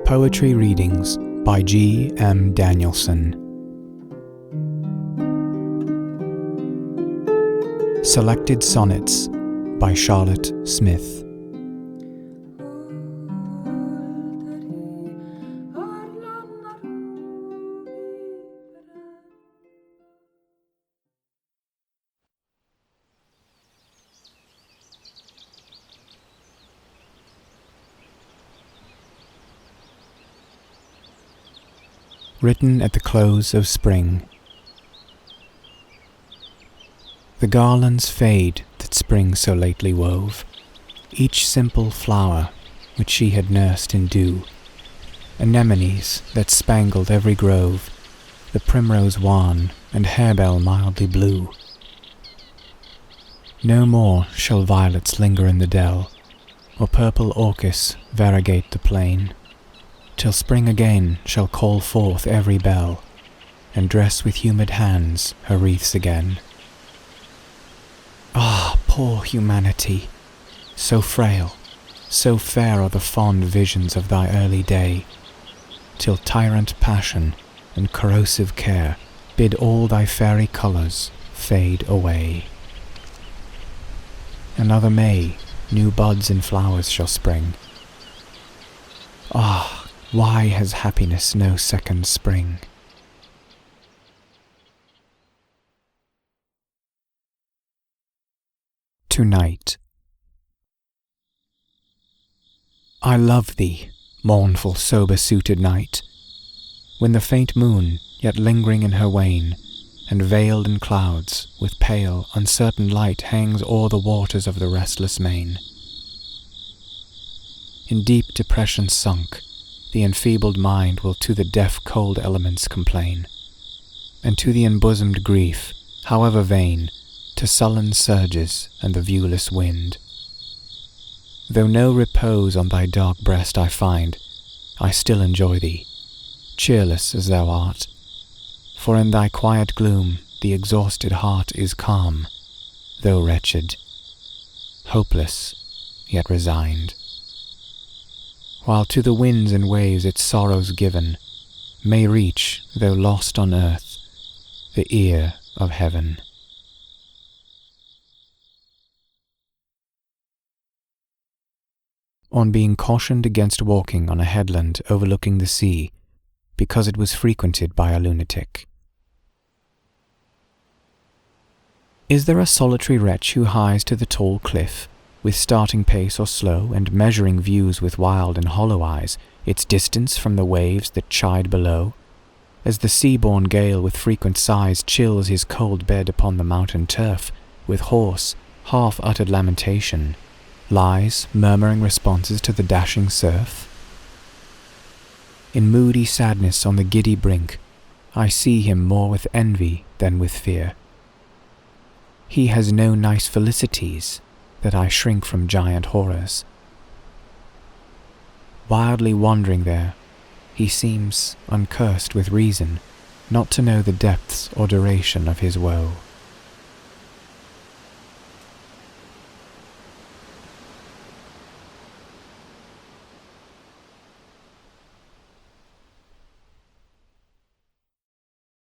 Poetry readings by Danielson. Selected Sonnets by Charlotte Smith. Written at the close of spring. The garlands fade that spring so lately wove, each simple flower which she had nursed in dew, anemones that spangled every grove, the primrose wan and harebell mildly blue. No more shall violets linger in the dell, or purple orchis variegate the plain, till spring again shall call forth every bell, and dress with humid hands her wreaths again. Ah, poor humanity! So frail, so fair are the fond visions of thy early day, till tyrant passion and corrosive care bid all thy fairy colours fade away. Another May, new buds and flowers shall spring. Ah, why has happiness no second spring? Tonight. I love thee, mournful, sober-suited night, when the faint moon, yet lingering in her wane, and veiled in clouds, with pale, uncertain light hangs o'er the waters of the restless main. In deep depression sunk, the enfeebled mind will to the deaf cold elements complain, and to the embosomed grief, however vain, to sullen surges and the viewless wind. Though no repose on thy dark breast I find, I still enjoy thee, cheerless as thou art, for in thy quiet gloom the exhausted heart is calm, though wretched, hopeless, yet resigned. While to the winds and waves its sorrows given may reach, though lost on earth, the ear of heaven. On being cautioned against walking on a headland overlooking the sea, because it was frequented by a lunatic. Is there a solitary wretch who hies to the tall cliff, with starting pace or slow, and measuring views with wild and hollow eyes, its distance from the waves that chide below, as the sea-born gale with frequent sighs chills his cold bed upon the mountain turf, with hoarse, half-uttered lamentation, lies murmuring responses to the dashing surf? In moody sadness on the giddy brink, I see him more with envy than with fear. He has no nice felicities, that I shrink from giant horrors. Wildly wandering there, he seems, uncursed with reason, not to know the depths or duration of his woe.